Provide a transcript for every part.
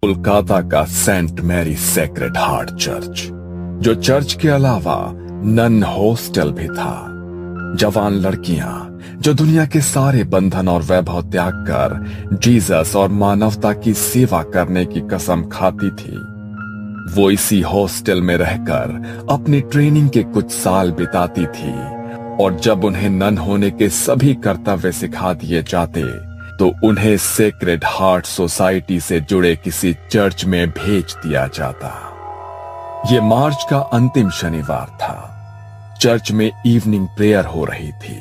कोलकाता का saint Mary sacred heart church, जो church के अलावा नन हॉस्टल भी था। जवान लड़कियां जो दुनिया के सारे बंधन और वैभव त्याग कर जीसस और मानवता की सेवा करने की कसम खाती थी, वो इसी हॉस्टल में रहकर अपनी ट्रेनिंग के कुछ साल बिताती थी। और जब उन्हें नन होने के सभी कर्तव्य सिखा दिए जाते तो उन्हें सेक्रेड हार्ट सोसाइटी से जुड़े किसी चर्च में भेज दिया जाता। ये मार्च का अंतिम शनिवार था। चर्च में इवनिंग प्रेयर हो रही थी।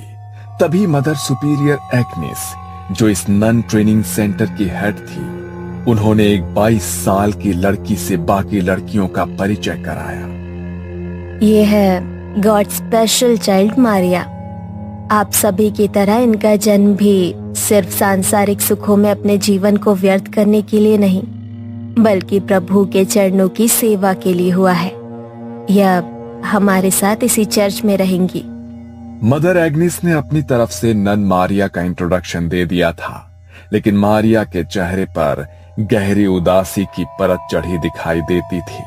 तभी मदर सुपीरियर एग्नेस, जो इस नन ट्रेनिंग सेंटर की हेड थी, उन्होंने एक 22 साल की लड़की से बाकी लड़कियों का परिचय कराया। ये है गॉड स्पेशल चाइल्ड मारिया। आप सभी की तरह इनका जन्म भी सिर्फ सांसारिक सुखों में अपने जीवन को व्यर्थ करने के लिए नहीं, बल्कि प्रभु के चरणों की सेवा के लिए हुआ है। यह हमारे साथ इसी चर्च में रहेंगी। मदर एग्नेस ने अपनी तरफ से नन मारिया का इंट्रोडक्शन दे दिया था, लेकिन मारिया के चेहरे पर गहरी उदासी की परत चढ़ी दिखाई देती थी।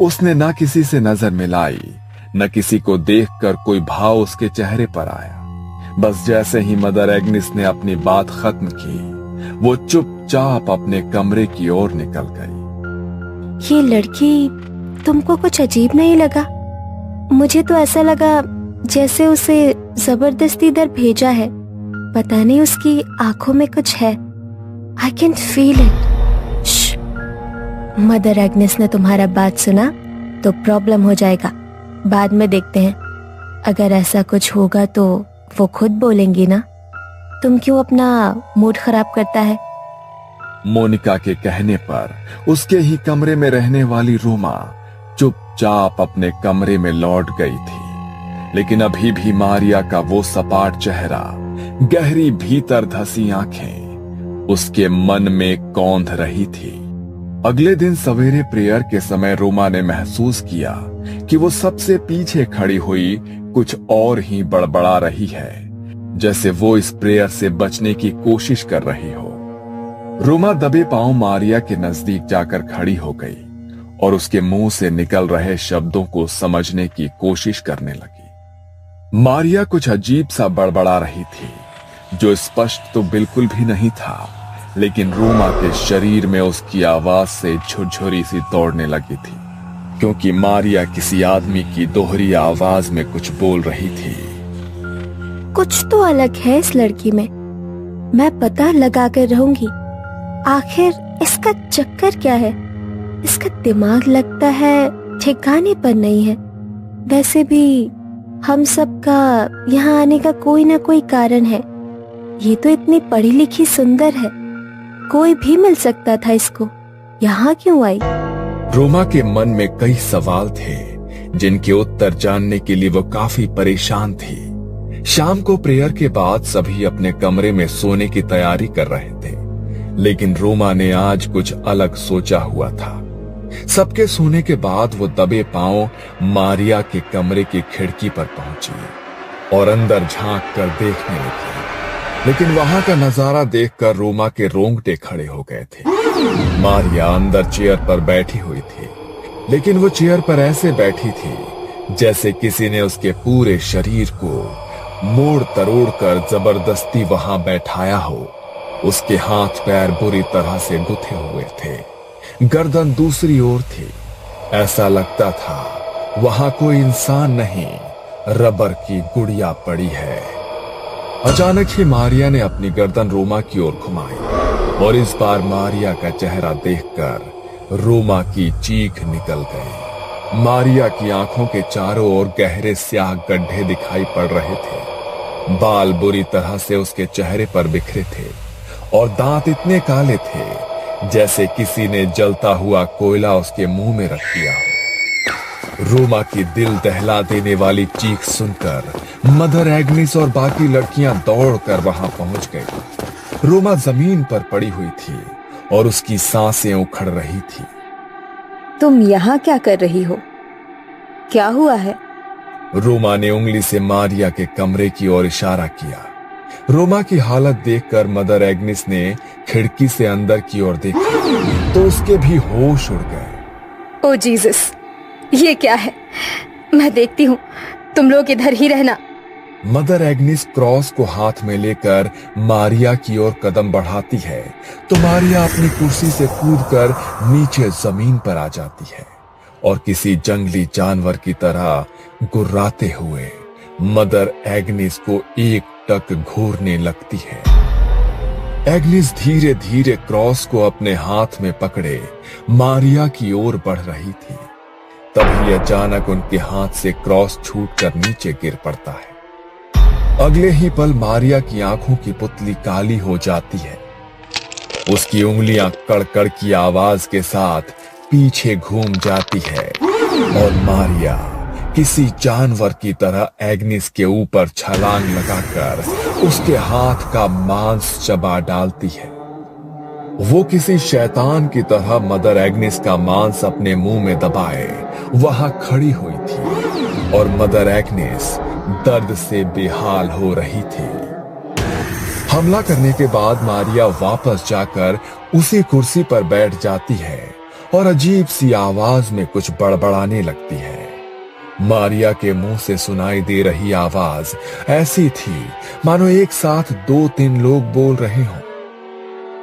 उसने न किसी से नजर मिलाई, न किसी को देखकर कोई भाव उसके चेहरे पर आया। बस जैसे ही मदर एग्नेस ने अपनी बात खत्म की, वो चुपचाप अपने कमरे की ओर निकल गई। ये लड़की तुमको कुछ अजीब नहीं लगा? मुझे तो ऐसा लगा जैसे उसे जबरदस्ती इधर भेजा है। पता नहीं उसकी आंखों में कुछ है। I can feel it. Mother Agnes ने तुम्हारा बात सुना तो प्रॉब्लम हो जाएगा। बाद में देखते हैं। अगर ऐसा कुछ होगा तो वो खुद बोलेंगी ना। तुम क्यों अपना मूड खराब करता है? मोनिका के कहने पर उसके ही कमरे में रहने वाली रोमा चुपचाप अपने कमरे में लौट गई थी। लेकिन अभी भी मारिया का वो सपाट चेहरा, गहरी भीतर धसी आंखें उसके मन में कौंध रही थी। अगले दिन सवेरे प्रेयर के समय रोमा ने महसूस किया कि वो सबसे पीछे खड़ी हुई कुछ और ही बड़बड़ा रही है, जैसे वो इस प्रेयर से बचने की कोशिश कर रही हो। रोमा दबे पांव मारिया के नजदीक जाकर खड़ी हो गई और उसके मुंह से निकल रहे शब्दों को समझने की कोशिश करने लगी। मारिया कुछ अजीब सा बड़बड़ा रही थी, जो स्पष्ट तो बिल्कुल भी नहीं था, लेकिन रोमा के शरीर में उसकी आवाज से झुरझुरी सी दौड़ने लगी थी, क्योंकि मारिया किसी आदमी की दोहरी आवाज में कुछ बोल रही थी। कुछ तो अलग है इस लड़की में। मैं पता लगा कर रहूंगी आखिर इसका चक्कर क्या है। इसका दिमाग लगता है ठिकाने पर नहीं है। वैसे भी हम सबका यहाँ आने का कोई ना कोई कारण है। ये तो इतनी पढ़ी लिखी सुंदर है, कोई भी मिल सकता था इसको। यहाँ क्यों आई? रोमा के मन में कई सवाल थे, जिनके उत्तर जानने के लिए वो काफी परेशान थी। शाम को प्रेयर के बाद सभी अपने कमरे में सोने की तैयारी कर रहे थे, लेकिन रोमा ने आज कुछ अलग सोचा हुआ था। सबके सोने के बाद वो दबे पांव मारिया के कमरे की खिड़की पर पहुंची और अंदर झांक कर देखने लगी। लेकिन वहां का नजारा देखकर रोमा के रोंगटे खड़े हो गए थे। मारिया अंदर चेयर पर बैठी हुई थी, लेकिन वो चेयर पर ऐसे बैठी थी जैसे किसी ने उसके पूरे शरीर को मोड़ तरोड़ कर जबरदस्ती वहां बैठाया हो। उसके हाथ पैर बुरी तरह से गुथे हुए थे, गर्दन दूसरी ओर थी। ऐसा लगता था वहां कोई इंसान नहीं, रबर की गुड़िया पड़ी है। अचानक ही मारिया ने अपनी गर्दन रोमा की ओर घुमाई और इस बार मारिया का चेहरा देखकर रोमा की चीख निकल गई। मारिया की आंखों के चारों ओर गहरे स्याह गड्ढे दिखाई पड़ रहे थे। बाल बुरी तरह से उसके चेहरे पर बिखरे थे और दांत इतने काले थे जैसे किसी ने जलता हुआ कोयला उसके मुंह में रख दिया। रोमा की दिल दहला देने वाली चीख सुनकर मदर एग्नेस और बाकी लड़कियां दौड़कर वहां पहुंच गई। रोमा जमीन पर पड़ी हुई थी और उसकी सांसें उखड़ रही थी। तुम यहाँ क्या कर रही हो? क्या हुआ है? रोमा ने उंगली से मारिया के कमरे की ओर इशारा किया। रोमा की हालत देखकर मदर एग्निस ने खिड़की से अंदर की ओर देखा तो उसके भी होश उड़ गए। ओ जीसस, ये क्या है? मैं देखती हूँ, तुम लोग इधर ही रहना। मदर एग्निस क्रॉस को हाथ में लेकर मारिया की ओर कदम बढ़ाती है तो मारिया अपनी कुर्सी से कूदकर नीचे जमीन पर आ जाती है और किसी जंगली जानवर की तरह गुर्राते हुए मदर एग्निस को एक टक घूरने लगती है। एग्निस धीरे धीरे क्रॉस को अपने हाथ में पकड़े मारिया की ओर बढ़ रही थी। तभी अचानक उनके हाथ से क्रॉस छूटकर नीचे गिर पड़ता है। अगले ही पल मारिया की आंखों की पुतली काली हो जाती है। उसकी उंगलियां कड़कड़ की आवाज के साथ पीछे घूम जाती है और मारिया किसी जानवर की तरह एग्निस के ऊपर छलांग लगाकर उसके हाथ का मांस चबा डालती है। वो किसी शैतान की तरह मदर एग्निस का मांस अपने मुंह में दबाए वहां खड़ी हुई थी और मदर एग्निस दर्द से बेहाल हो रही थी। हमला करने के बाद मारिया वापस जाकर उसी कुर्सी पर बैठ जाती है और अजीब सी आवाज में कुछ बड़बड़ाने लगती है। मारिया के मुंह से सुनाई दे रही आवाज ऐसी थी मानो एक साथ 2-3 लोग बोल रहे हों।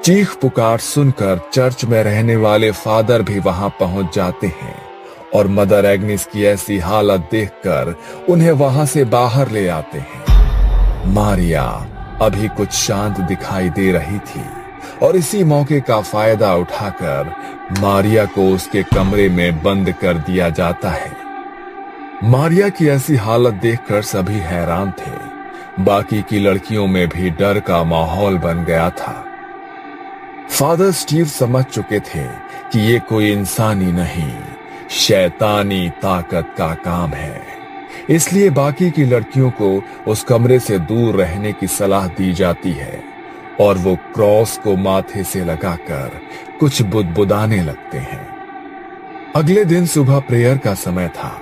चीख पुकार सुनकर चर्च में रहने वाले फादर भी वहां पहुंच जाते हैं और मदर एग्निस की ऐसी हालत देखकर उन्हें वहां से बाहर ले आते हैं। मारिया अभी कुछ शांत दिखाई दे रही थी और इसी मौके का फायदा उठाकर मारिया को उसके कमरे में बंद कर दिया जाता है। मारिया की ऐसी हालत देखकर सभी हैरान थे। बाकी की लड़कियों में भी डर का माहौल बन गया था। फादर स्टीव समझ चुके थे कि ये कोई इंसानी नहीं, शैतानी ताकत का काम है। इसलिए बाकी की लड़कियों को उस कमरे से दूर रहने की सलाह दी जाती है और वो क्रॉस को माथे से लगाकर कुछ बुदबुदाने लगते हैं। अगले दिन सुबह प्रेयर का समय था।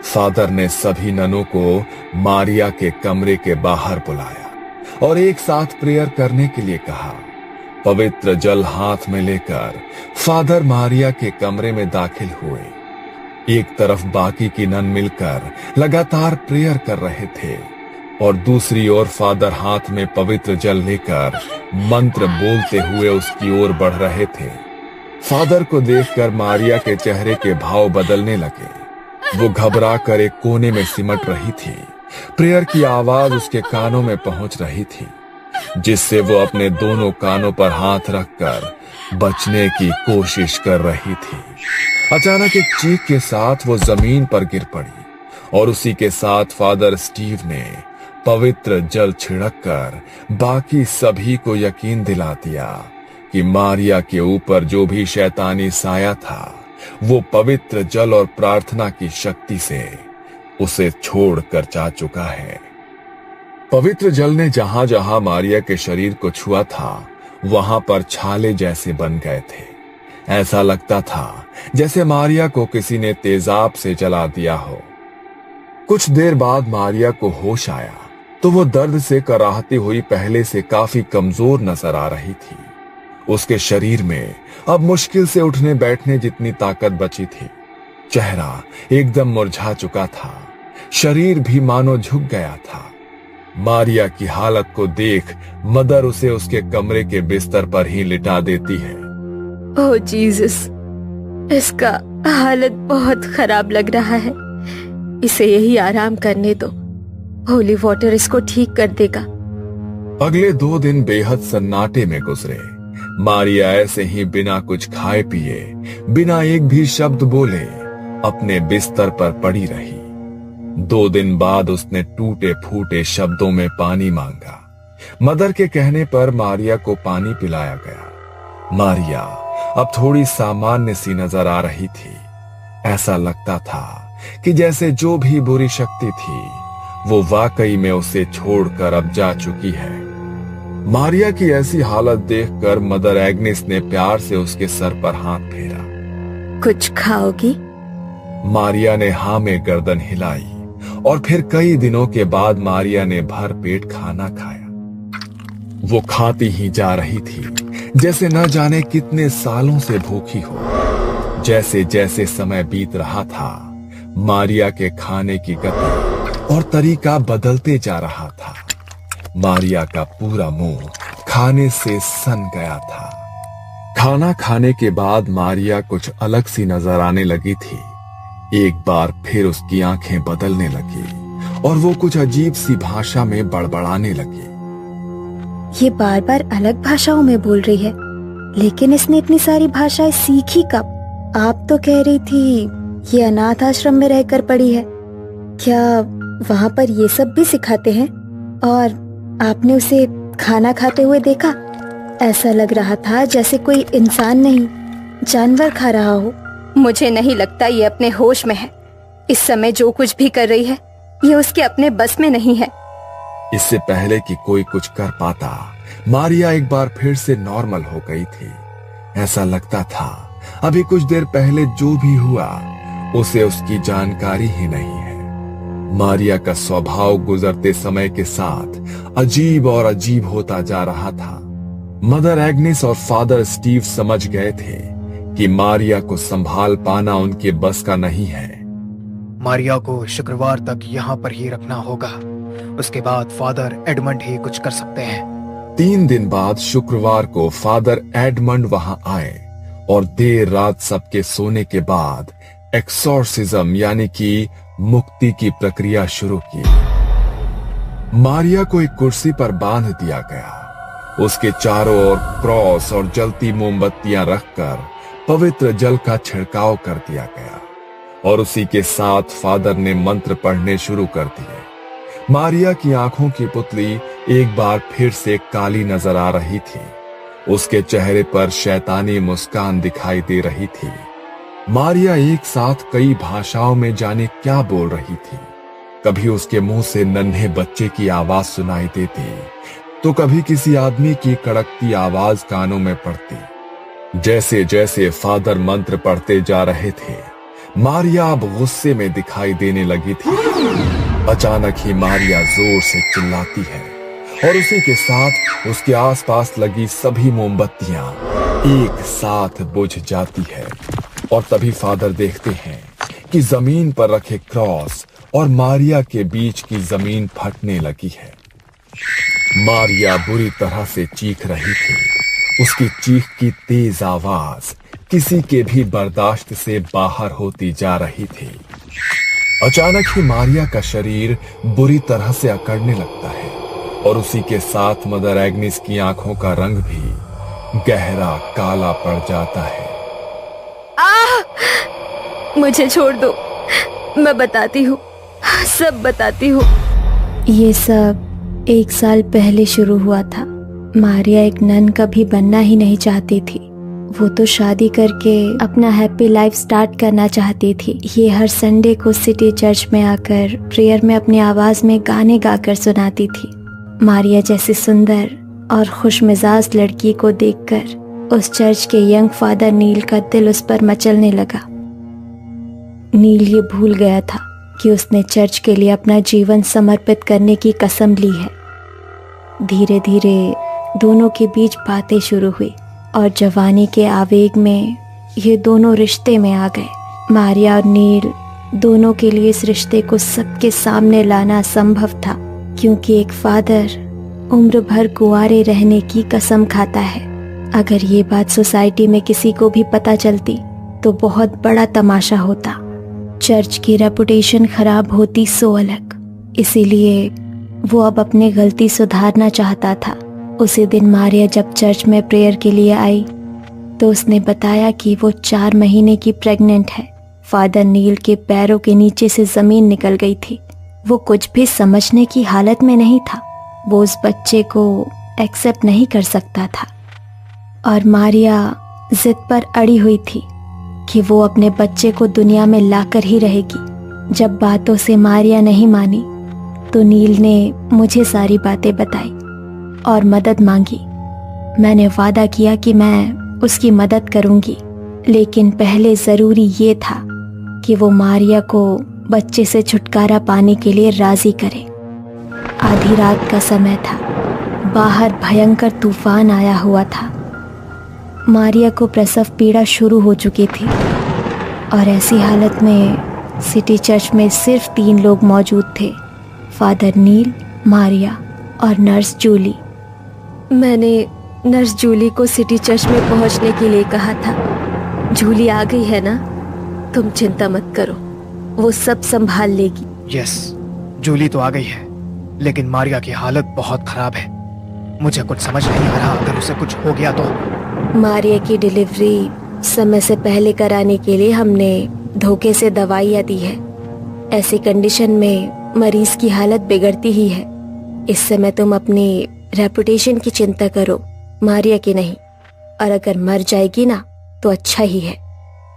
फादर ने सभी ननों को मारिया के कमरे के बाहर बुलाया और एक साथ प्रेयर करने के लिए कहा। पवित्र जल हाथ में लेकर फादर मारिया के कमरे में दाखिल हुए। एक तरफ बाकी की नन मिलकर लगातार प्रेयर कर रहे थे और दूसरी ओर फादर हाथ में पवित्र जल लेकर मंत्र बोलते हुए उसकी ओर बढ़ रहे थे। फादर को देखकर मारिया के चेहरे के भाव बदलने लगे। वो घबरा कर एक कोने में सिमट रही थी। प्रेयर की आवाज उसके कानों में पहुंच रही थी, जिससे वो अपने दोनों कानों पर हाथ रखकर बचने की कोशिश कर रही थी। अचानक एक चीख के साथ वो जमीन पर गिर पड़ी और उसी के साथ फादर स्टीव ने पवित्र जल छिड़ककर बाकी सभी को यकीन दिला दिया कि मारिया के ऊपर जो भी शैतानी साया था वो पवित्र जल और प्रार्थना की शक्ति से उसे छोड़कर जा चुका है। पवित्र जल ने जहां जहां मारिया के शरीर को छुआ था वहां पर छाले जैसे बन गए थे। ऐसा लगता था जैसे मारिया को किसी ने तेजाब से जला दिया हो। कुछ देर बाद मारिया को होश आया तो वो दर्द से कराहती हुई पहले से काफी कमजोर नजर आ रही थी। उसके शरीर में अब मुश्किल से उठने बैठने जितनी ताकत बची थी। चेहरा एकदम मुरझा चुका था, शरीर भी मानो झुक गया था। मारिया की हालत को देख मदर उसे उसके कमरे के बिस्तर पर ही लिटा देती है। ओह जीसस, इसका हालत बहुत खराब लग रहा है। इसे यही आराम करने दो, होली वाटर इसको ठीक कर देगा। अगले 2 दिन बेहद सन्नाटे में गुजरे। मारिया ऐसे ही बिना कुछ खाए पिए, बिना एक भी शब्द बोले अपने बिस्तर पर पड़ी रही। 2 दिन बाद उसने टूटे फूटे शब्दों में पानी मांगा। मदर के कहने पर मारिया को पानी पिलाया गया। मारिया अब थोड़ी सामान्य सी नजर आ रही थी। ऐसा लगता था कि जैसे जो भी बुरी शक्ति थी वो वाकई में उसे छोड़कर अब जा चुकी है। मारिया की ऐसी हालत देखकर मदर एग्निस ने प्यार से उसके सर पर हाथ फेरा। कुछ खाओगी? मारिया ने हाँ में गर्दन हिलाई और फिर कई दिनों के बाद मारिया ने भर पेट खाना खाया। वो खाती ही जा रही थी जैसे न जाने कितने सालों से भूखी हो। जैसे जैसे समय बीत रहा था, मारिया के खाने की गति और तरीका बदलते जा रहा था। मारिया का पूरा मुंह खाने से सन गया था। खाना खाने के बाद मारिया कुछ अलग सी नजर आने लगी थी। एक बार फिर उसकी आंखें बदलने लगी और वो कुछ अजीब सी भाषा में बड़बड़ाने लगी। ये बार बार अलग भाषाओं में बोल रही है, लेकिन इसने इतनी सारी भाषाएं सीखी कब? आप तो कह रही थी ये अनाथ आश्रम में रहकर पढ़ी है। क्या वहाँ पर ये सब भी सिखाते हैं? और आपने उसे खाना खाते हुए देखा? ऐसा लग रहा था जैसे कोई इंसान नहीं, जानवर खा रहा हो। मुझे नहीं लगता ये अपने होश में है। इस समय जो कुछ भी कर रही है ये उसके अपने बस में नहीं है। इससे पहले कि कोई कुछ कर पाता, मारिया एक बार फिर से नॉर्मल हो गई थी। ऐसा लगता था अभी कुछ देर पहले जो भी हुआ उसे उसकी जानकारी ही नहीं है। मारिया का स्वभाव गुजरते समय के साथ अजीब और अजीब होता जा रहा था। मदर एग्नेस और फादर स्टीव समझ गए थे कि मारिया को संभाल पाना उनके बस का नहीं है। मारिया को शुक्रवार तक यहाँ पर ही रखना होगा, उसके बाद फादर एडमंड ही कुछ कर सकते हैं। 3 दिन बाद शुक्रवार को फादर एडमंड वहां आए और देर रात सबके सोने के बाद एक्सोर्सिज्म यानी कि मुक्ति की प्रक्रिया शुरू की। मारिया को एक कुर्सी पर बांध दिया गया। उसके चारों ओर क्रॉस और जलती मोमबत्तियां रखकर पवित्र जल का छिड़काव कर दिया गया और उसी के साथ फादर ने मंत्र पढ़ने शुरू कर दिए। मारिया की आंखों की पुतली एक बार फिर से काली नजर आ रही थी। उसके चेहरे पर शैतानी मुस्कान दिखाई दे रही थी। मारिया एक साथ कई भाषाओं में जाने क्या बोल रही थी। कभी उसके मुंह से नन्हे बच्चे की आवाज सुनाई देती, तो कभी किसी आदमी की कड़कती आवाज कानों में पड़ती। जैसे जैसे फादर मंत्र पढ़ते जा रहे थे, मारिया अब गुस्से में दिखाई देने लगी थी। अचानक ही मारिया जोर से चिल्लाती है और उसी के साथ उसके आसपास लगी सभी मोमबत्तियां एक साथ बुझ जाती है। और तभी फादर देखते हैं कि जमीन पर रखे क्रॉस और मारिया के बीच की जमीन फटने लगी है। मारिया बुरी तरह से चीख रही थी। उसकी चीख की तेज आवाज किसी के भी बर्दाश्त से बाहर होती जा रही थी। अचानक ही मारिया का शरीर बुरी तरह से अकड़ने लगता है और उसी के साथ मदर एग्नेस की आंखों का रंग भी गहरा काला पड़ जाता है। मुझे छोड़ दो, मैं बताती हूँ, सब बताती हूँ। ये सब 1 साल पहले शुरू हुआ था। मारिया एक नन कभी बनना ही नहीं चाहती थी। वो तो शादी करके अपना हैप्पी लाइफ स्टार्ट करना चाहती थी। ये हर संडे को सिटी चर्च में आकर प्रेयर में अपनी आवाज में गाने गाकर सुनाती थी। मारिया जैसी सुंदर और खुश मिजाज लड़की को देखकर उस चर्च के यंग फादर नील का दिल उस पर मचलने लगा। नील ये भूल गया था कि उसने चर्च के लिए अपना जीवन समर्पित करने की कसम ली है। धीरे धीरे दोनों के बीच बातें शुरू हुई और जवानी के आवेग में ये दोनों रिश्ते में आ गए। मारिया और नील दोनों के लिए इस रिश्ते को सबके सामने लाना असंभव था, क्योंकि एक फादर उम्र भर कुंवारे रहने की कसम खाता है। अगर ये बात सोसाइटी में किसी को भी पता चलती तो बहुत बड़ा तमाशा होता। चर्च की रेपुटेशन खराब होती सो अलग। इसीलिए वो अब अपनी गलती सुधारना चाहता था। उसी दिन मारिया जब चर्च में प्रेयर के लिए आई तो उसने बताया कि वो 4 महीने की प्रेग्नेंट है। फादर नील के पैरों के नीचे से जमीन निकल गई थी। वो कुछ भी समझने की हालत में नहीं था। वो उस बच्चे को एक्सेप्ट नहीं कर सकता था और मारिया जिद पर अड़ी हुई थी कि वो अपने बच्चे को दुनिया में लाकर ही रहेगी। जब बातों से मारिया नहीं मानी तो नील ने मुझे सारी बातें बताई और मदद मांगी। मैंने वादा किया कि मैं उसकी मदद करूंगी, लेकिन पहले ज़रूरी ये था कि वो मारिया को बच्चे से छुटकारा पाने के लिए राज़ी करे। आधी रात का समय था। बाहर भयंकर तूफान आया हुआ था। मारिया को प्रसव पीड़ा शुरू हो चुकी थी और ऐसी हालत में सिटी चर्च में सिर्फ 3 लोग मौजूद थे, फादर नील, मारिया और नर्स जूली। मैंने नर्स जूली को सिटी चर्च में पहुंचने के लिए कहा था। जूली आ गई है ना, तुम चिंता मत करो, वो सब संभाल लेगी। यस, जूली तो आ गई है, लेकिन मारिया की हालत बहुत खराब है। मुझे कुछ समझ नहीं आ रहा, अगर उसे कुछ हो गया तो। मारिया की डिलीवरी समय से पहले कराने के लिए हमने धोखे से दवाइयाँ दी है। ऐसी कंडीशन में मरीज की हालत बिगड़ती ही है। इस समय तुम अपनी रेपुटेशन की चिंता करो, मारिया की नहीं। और अगर मर जाएगी ना तो अच्छा ही है,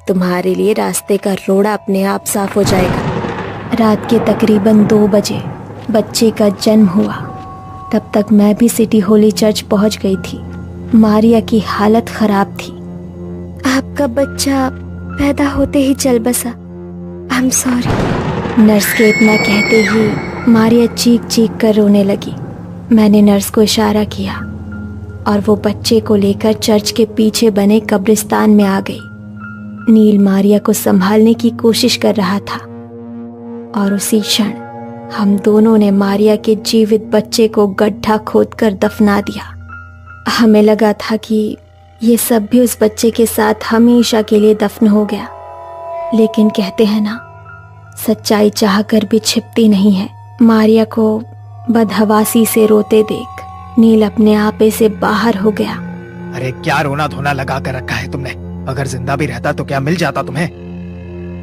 तुम्हारे लिए रास्ते का रोड़ा अपने आप साफ हो जाएगा। रात के तकरीबन 2 बजे बच्चे का जन्म हुआ। तब तक मैं भी सिटी होली चर्च पहुंच गई थी। मारिया की हालत खराब थी। आपका बच्चा पैदा होते ही चल बसा। I am sorry. नर्स के इतना कहते ही मारिया चीख चीख कर रोने लगी। मैंने नर्स को इशारा किया और वो बच्चे को लेकर चर्च के पीछे बने कब्रिस्तान में आ गई। नील मारिया को संभालने की कोशिश कर रहा था और उसी क्षण हम दोनों ने मारिया के जीवित बच्चे को गड्ढा खोदकर दफना दिया। हमें लगा था कि ये सब भी उस बच्चे के साथ हमेशा के लिए दफन हो गया, लेकिन कहते हैं ना, सच्चाई चाहकर भी छिपती नहीं है। मारिया को बदहवासी से रोते देख नील अपने आपे से बाहर हो गया। अरे क्या रोना धोना लगा कर रखा है तुमने? अगर जिंदा भी रहता तो क्या मिल जाता तुम्हें?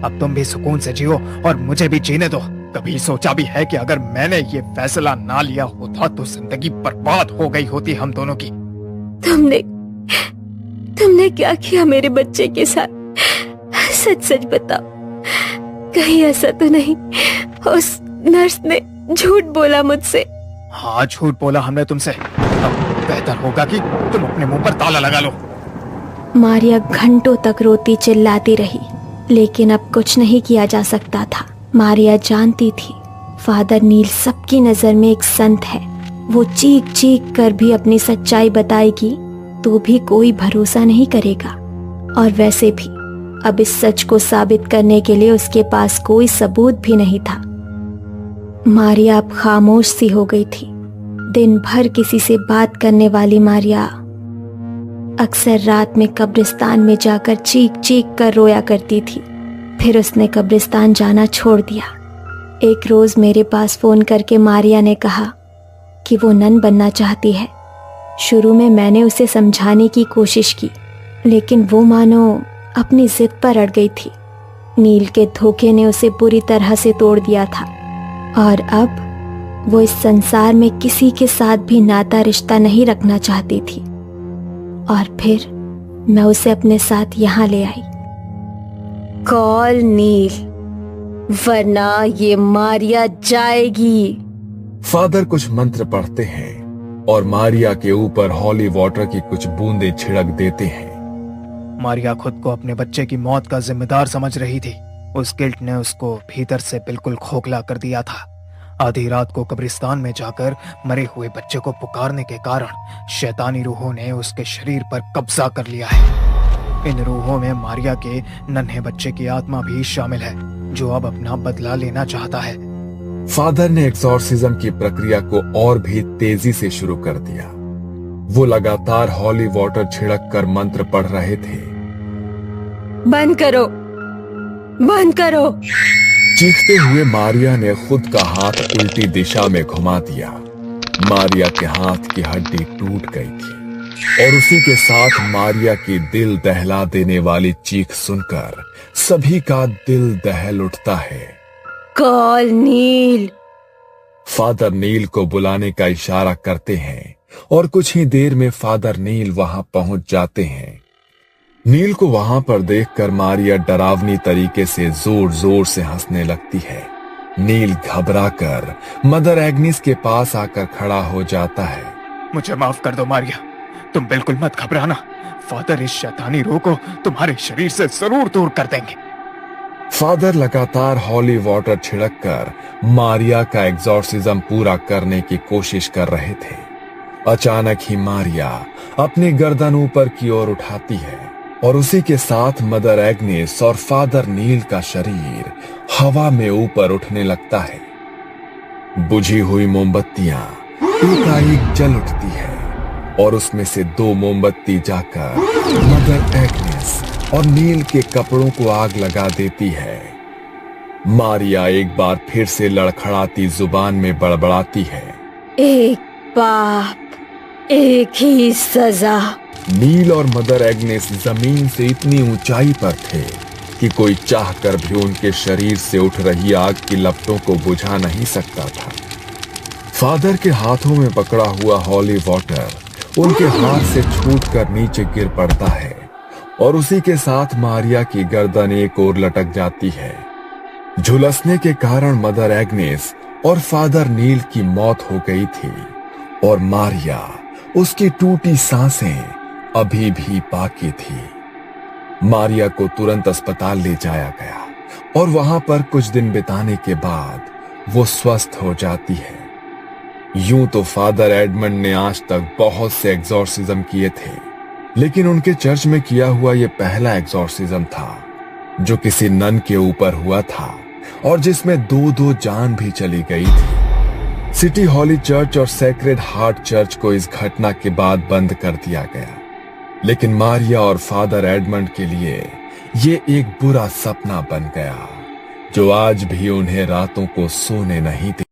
अब तुम भी सुकून से जियो और मुझे भी जीने दो। कभी सोचा भी है कि अगर मैंने ये फैसला ना लिया होता तो जिंदगी बर्बाद हो गई होती हम दोनों की। तुमने क्या किया मेरे बच्चे के साथ? सच सच बताओ, कहीं ऐसा तो नहीं उस नर्स ने झूठ बोला मुझसे? हाँ, झूठ बोला हमने तुमसे। अब बेहतर होगा कि तुम अपने मुंह पर ताला लगा लो। मारिया घंटों तक रोती चिल्लाती रही, लेकिन अब कुछ नहीं किया जा सकता था। मारिया जानती थी फादर नील सबकी नजर में एक संत है। वो चीख चीख कर भी अपनी सच्चाई बताएगी तो भी कोई भरोसा नहीं करेगा। और वैसे भी अब इस सच को साबित करने के लिए उसके पास कोई सबूत भी नहीं था। मारिया अब खामोश सी हो गई थी। दिन भर किसी से बात करने वाली मारिया अक्सर रात में कब्रिस्तान में जाकर चीख चीख कर रोया करती थी। फिर उसने कब्रिस्तान जाना छोड़ दिया। एक रोज मेरे पास फोन करके मारिया ने कहा कि वो नन बनना चाहती है। शुरू में मैंने उसे समझाने की कोशिश की, लेकिन वो मानो अपनी जिद पर अड़ गई थी। नील के धोखे ने उसे बुरी तरह से तोड़ दिया था और अब वो इस संसार में किसी के साथ भी नाता रिश्ता नहीं रखना चाहती थी। और फिर मैं उसे अपने साथ यहाँ ले आई। कॉल नील, वरना ये मारिया जाएगी। फादर कुछ मंत्र पढ़ते हैं और मारिया के ऊपर हॉली वाटर की कुछ बूंदें छिड़क देते हैं। मारिया खुद को अपने बच्चे की मौत का जिम्मेदार समझ रही थी। उस गिल्ट ने उसको भीतर से बिल्कुल खोखला कर दिया था। आधी रात को कब्रिस्तान में जाकर मरे हुए बच्चे को पुकारने के कारण शैतानी रूहों ने उसके शरीर पर कब्जा कर लिया है। इन रूहों में मारिया के नन्हे बच्चे की आत्मा भी शामिल है, जो अब अपना बदला लेना चाहता है। फादर ने एक्सॉर्सिज्म की प्रक्रिया को और भी तेजी से शुरू कर दिया। वो लगातार हॉली वाटर छिड़क कर मंत्र पढ़ रहे थे। बंद करो, बंद करो। चीखते हुए मारिया ने खुद का हाथ उल्टी दिशा में घुमा दिया। मारिया के हाथ की हड्डी टूट गई थी और उसी के साथ मारिया की दिल दहला देने वाली चीख सुनकर सभी का दिल दहल उठता है। कॉल नील। फादर नील को बुलाने का इशारा करते हैं और कुछ ही देर में फादर नील वहां पहुंच जाते हैं। नील को वहां पर देखकर मारिया डरावनी तरीके से जोर जोर से हंसने लगती है। नील घबराकर मदर एग्निस के पास आकर खड़ा हो जाता है। मुझे माफ कर दो मारिया, तुम बिल्कुल मत घबराना। फादर इस शैतानी रूह को तुम्हारे शरीर से जरूर दूर कर देंगे। फादर लगातार हॉली वाटर छिड़क कर मारिया का एक्सॉर्सिज्म पूरा करने की कोशिश कर रहे थे। अचानक ही मारिया अपनी गर्दन ऊपर की ओर उठाती है और उसी के साथ मदर एग्नेस और फादर नील का शरीर हवा में ऊपर उठने लगता है। बुझी हुई मोमबत्तियां एकाएक जल उठती है और उसमें से 2 मोमबत्ती जाकर मदर एग्नेस और नील के कपड़ों को आग लगा देती है। मारिया एक बार फिर से लड़खड़ाती जुबान में बड़बड़ाती है, एक पाप एक ही सजा। नील और मदर एग्नेस जमीन से इतनी ऊंचाई पर थे कि कोई चाहकर भी उनके शरीर से उठ रही आग की लपटों को बुझा नहीं सकता था। फादर के हाथों में पकड़ा हुआ हॉली वाटर उनके हाथ से छूटकर नीचे गिर पड़ता है और उसी के साथ मारिया की गर्दन एक ओर लटक जाती है। झुलसने के कारण मदर एग्नेस और फादर नील की मौत हो गई थी और मारिया, उसकी टूटी सांसें अभी भी बाकी थी। मारिया को तुरंत अस्पताल ले जाया गया और वहां पर कुछ दिन बिताने के बाद वो स्वस्थ हो जाती है। यूं तो फादर एडमंड ने आज तक बहुत से एग्जॉर्सिज्म किए थे, लेकिन उनके चर्च में किया हुआ यह पहला एग्जॉर्सिज्म था जो किसी नन के ऊपर हुआ था और जिसमें 2 जान भी चली गई थी। सिटी हॉली चर्च और सेक्रेड हार्ट चर्च को इस घटना के बाद बंद कर दिया गया, लेकिन मारिया और फादर एडमंड के लिए ये एक बुरा सपना बन गया जो आज भी उन्हें रातों को सोने नहीं देता।